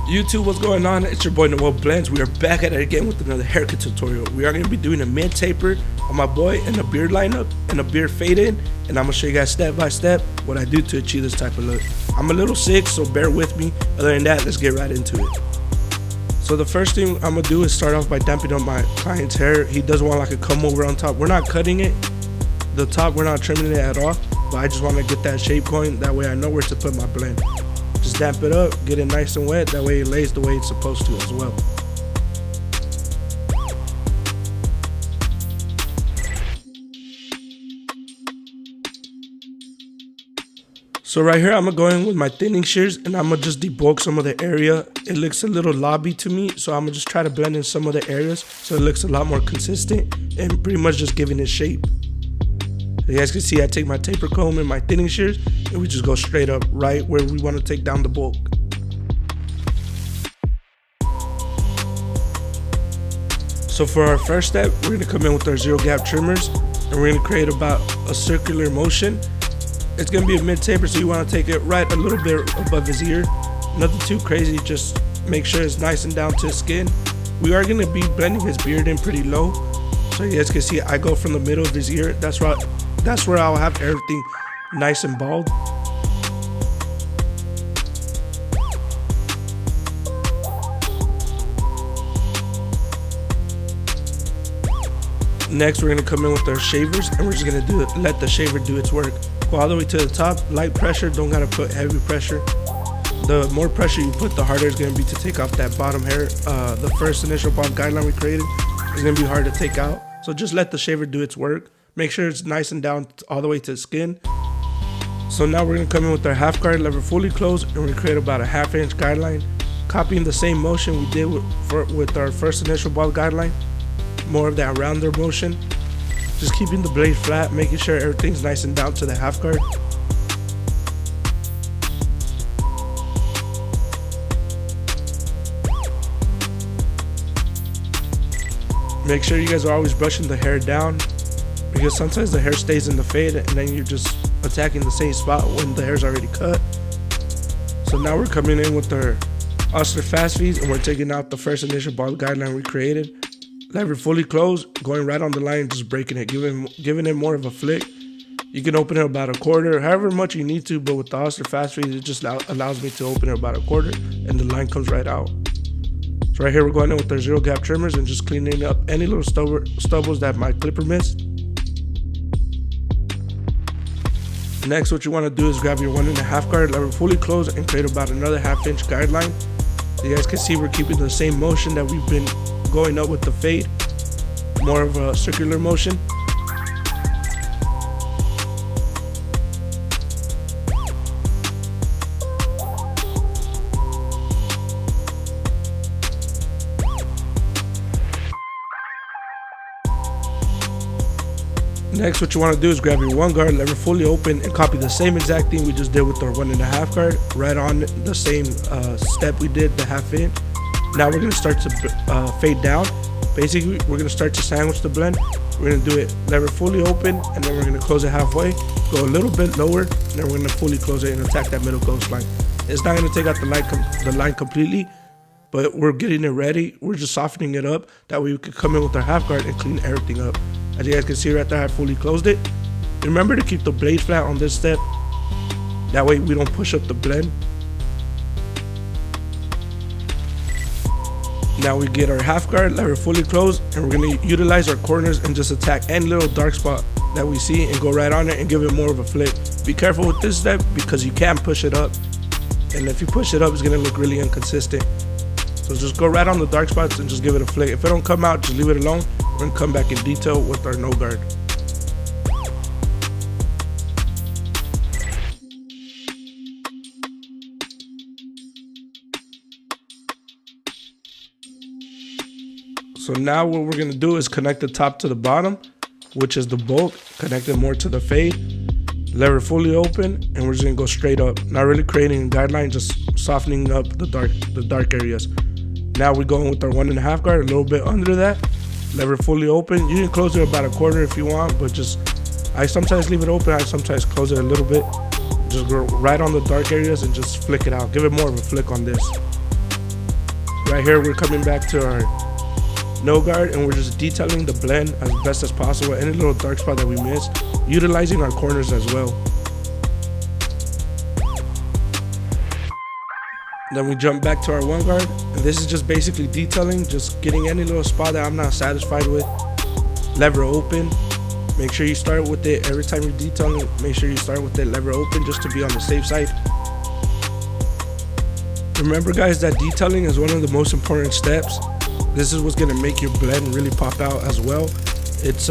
YouTube, what's going on? It's your boy Noel Blends. We are back at it again with another haircut tutorial. We are going to be doing a mid taper on my boy and a beard lineup and a beard fade in, and I'm going to show you guys step by step what I do to achieve this type of look. I'm a little sick, so bear with me. Other than that, let's get right into it. So the first thing I'm going to do is start off by damping up my client's hair. He does want like a comb over on top. We're not cutting it. The top, we're not trimming it at all, but I just want to get that shape going. That way I know where to put my blend. Just damp it up, get it nice and wet, that way it lays the way it's supposed to as well. So right here, I'm gonna go in with my thinning shears and I'm gonna just debulk some of the area. It looks a little lobby to me, so I'm gonna just try to blend in some of the areas so it looks a lot more consistent and pretty much just giving it shape. You guys can see I take my taper comb and my thinning shears and we just go straight up right where we want to take down the bulk. So for our first step, we're going to come in with our zero gap trimmers and we're going to create about a circular motion. It's going to be a mid taper, so you want to take it right a little bit above his ear. Nothing too crazy, just make sure it's nice and down to his skin. We are going to be blending his beard in pretty low. So you guys can see I go from the middle of his ear. That's where I'll have everything nice and bald. Next, we're gonna come in with our shavers and we're just gonna let the shaver do its work. Go all the way to the top, light pressure, don't gotta put heavy pressure. The more pressure you put, the harder it's gonna be to take off that bottom hair. The first initial bald guideline we created is gonna be hard to take out. So just let the shaver do its work. Make sure it's nice and down all the way to the skin. So now we're gonna come in with our half guard, lever fully closed, and we're gonna create about a 1/2 inch guideline, copying the same motion we did with our first initial bald guideline. More of that rounder motion. Just keeping the blade flat, making sure everything's nice and down to the half guard. Make sure you guys are always brushing the hair down, because sometimes the hair stays in the fade and then you're just attacking the same spot when the hair's already cut. So now we're coming in with our Oster fast feeds and we're taking out the first initial bald guideline we created. Lever fully closed, going right on the line, just breaking it, giving it more of a flick. You can open it about a quarter, however much you need to, but with the Oster fast feeds, it just allows me to open it about a quarter and the line comes right out. So right here we're going in with our zero gap trimmers and just cleaning up any little stubbles that my clipper missed. Next, what you want to do is grab your 1.5 guard, lever fully closed, and create about another 1/2 inch guideline. You guys can see we're keeping the same motion that we've been going up with the fade, more of a circular motion. Next, what you want to do is grab your 1 guard, lever fully open, and copy the same exact thing we just did with our 1.5 guard, right on the same step we did, the 1/2 inch. Now we're going to start to fade down. Basically, we're going to start to sandwich the blend. We're going to do it lever fully open, and then we're going to close it halfway, go a little bit lower, and then we're going to fully close it and attack that middle ghost line. It's not going to take out the line completely, but we're getting it ready. We're just softening it up. That way we can come in with our half guard and clean everything up. As you guys can see right there, I fully closed it. Remember to keep the blade flat on this step. That way we don't push up the blend. Now we get our half guard, lever fully closed, and we're going to utilize our corners and just attack any little dark spot that we see and go right on it and give it more of a flick. Be careful with this step because you can push it up, and if you push it up, it's going to look really inconsistent. So just go right on the dark spots and just give it a flick. If it don't come out, just leave it alone. We're going to come back in detail with our no guard. So now what we're going to do is connect the top to the bottom, which is the bulk, connect it more to the fade, lever fully open, and we're just going to go straight up. Not really creating a guideline, just softening up the dark areas. Now we're going with our 1.5 guard, a little bit under that, lever fully open. You can close it about a quarter if you want, but I sometimes leave it open, I sometimes close it a little bit. Just go right on the dark areas and just flick it out. Give it more of a flick on this. Right here, we're coming back to our no guard and we're just detailing the blend as best as possible, any little dark spot that we missed, utilizing our corners as well. Then we jump back to our one guard, and this is just basically detailing, just getting any little spot that I'm not satisfied with. Lever open. Make sure you start with it every time you're detailing. Make sure you start with it lever open just to be on the safe side. Remember guys, that detailing is one of the most important steps. This is what's gonna make your blend really pop out as well. It's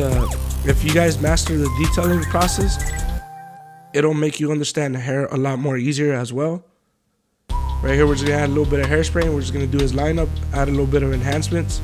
if you guys master the detailing process, it'll make you understand the hair a lot more easier as well. Right here, we're just gonna add a little bit of hairspray and we're just gonna do his lineup, add a little bit of enhancements.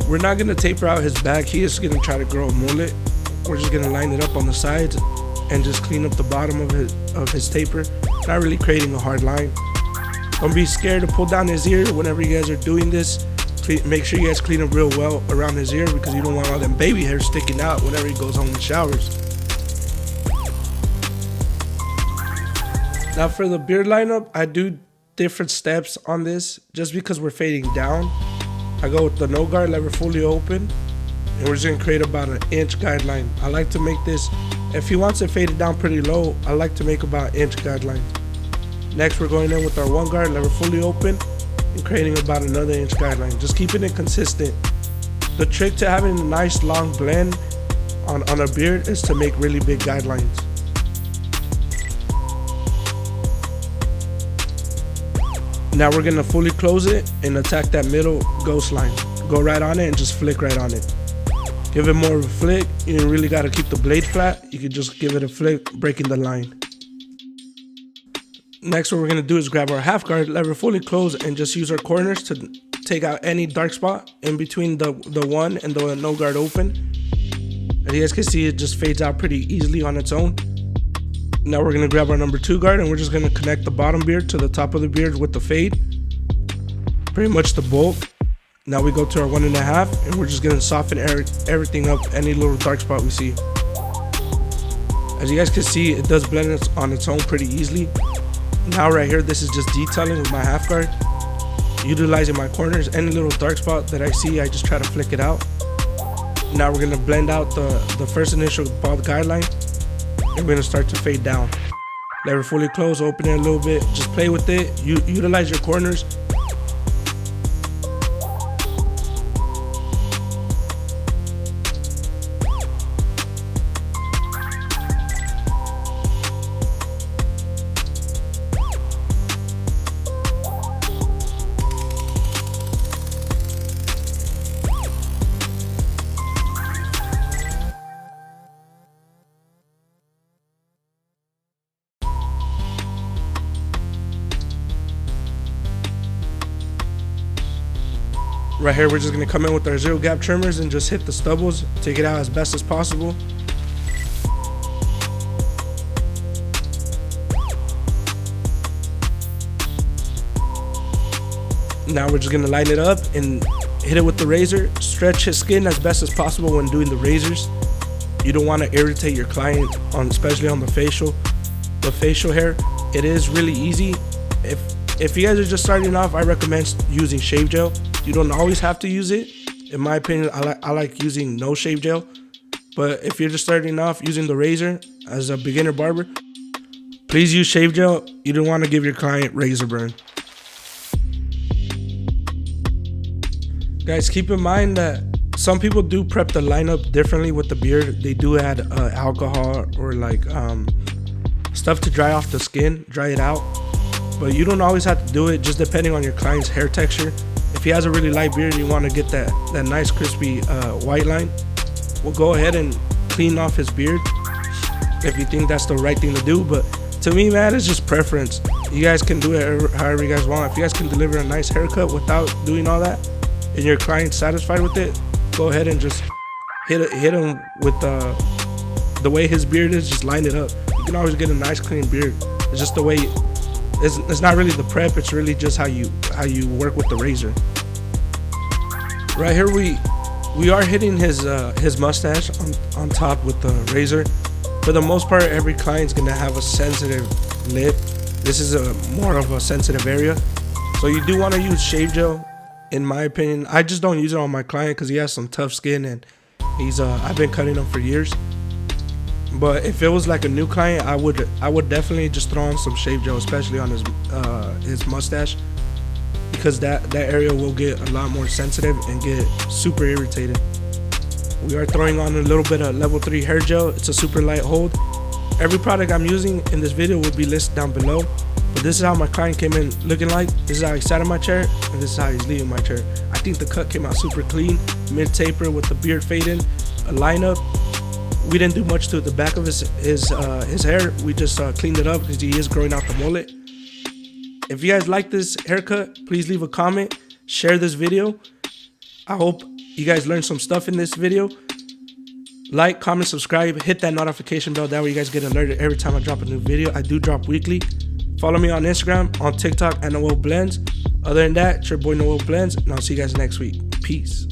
We're not gonna taper out his back. He is gonna try to grow a mullet. We're just gonna line it up on the sides and just clean up the bottom of his taper. Not really creating a hard line. Don't be scared to pull down his ear whenever you guys are doing this. Make sure you guys clean up real well around his ear because you don't want all them baby hairs sticking out whenever he goes home and showers. Now for the beard lineup, I do different steps on this just because we're fading down. I go with the no guard, lever fully open, and we're just gonna create about an inch guideline. I like to make this, if he wants it faded down pretty low, I like to make about an inch guideline. Next, we're going in with our one guard, lever fully open, and creating about another inch guideline. Just keeping it consistent. The trick to having a nice long blend on a beard is to make really big guidelines. Now we're gonna fully close it and attack that middle ghost line. Go right on it and just flick right on it. Give it more of a flick. You don't really gotta keep the blade flat. You can just give it a flick, breaking the line. Next, what we're gonna do is grab our half guard, lever fully close, and just use our corners to take out any dark spot in between the one and the no guard open. As you guys can see, it just fades out pretty easily on its own. Now we're gonna grab our number 2 guard and we're just gonna connect the bottom beard to the top of the beard with the fade. Pretty much the bulk. Now we go to our 1.5 and we're just gonna soften everything up, any little dark spot we see. As you guys can see, it does blend on its own pretty easily. Now right here, this is just detailing with my half guard. Utilizing my corners, any little dark spot that I see, I just try to flick it out. Now we're gonna blend out the first initial bald guideline. And we're gonna start to fade down. Lever fully close, open it a little bit, just play with it. Utilize your corners. Right here, we're just gonna come in with our 0 gap trimmers and just hit the stubbles, take it out as best as possible. Now we're just gonna line it up and hit it with the razor. Stretch his skin as best as possible when doing the razors. You don't want to irritate your client, especially on the facial hair. It is really easy. If you guys are just starting off, I recommend using shave gel. You don't always have to use it. In my opinion, I like using no shave gel. But if you're just starting off using the razor as a beginner barber, please use shave gel. You don't want to give your client razor burn. Guys, keep in mind that some people do prep the lineup differently with the beard. They do add alcohol or like stuff to dry off the skin, dry it out. But you don't always have to do it, just depending on your client's hair texture. If he has a really light beard, you want to get that nice crispy white line. We'll go ahead and clean off his beard if you think that's the right thing to do. But to me, man, it's just preference. You guys can do it however you guys want. If you guys can deliver a nice haircut without doing all that, and your client's satisfied with it, go ahead and just hit him with the way his beard is. Just line it up. You can always get a nice clean beard. It's just the way. It's not really the prep. It's really just how you work with the razor. Right here we are hitting his mustache on top with the razor. For the most part, every client's gonna have a sensitive lip. This is more of a sensitive area, so you do want to use shave gel. In my opinion, I just don't use it on my client because he has some tough skin and I've been cutting him for years. But if it was like a new client, I would definitely just throw on some shave gel, especially on his mustache, because that area will get a lot more sensitive and get super irritated. We are throwing on a little bit of level 3 hair gel. It's a super light hold. Every product I'm using in this video will be listed down below. But this is how my client came in looking like. This is how he sat in my chair, and this is how he's leaving my chair. I think the cut came out super clean, mid taper with the beard fading, a lineup. We didn't do much to the back of his hair. We just cleaned it up because he is growing out the mullet. If you guys like this haircut, please leave a comment, share this video. I hope you guys learned some stuff in this video. Like, comment, subscribe, hit that notification bell. That way you guys get alerted every time I drop a new video. I do drop weekly. Follow me on Instagram, on TikTok, and Noel Blends. Other than that, it's your boy Noel Blends, and I'll see you guys next week. Peace.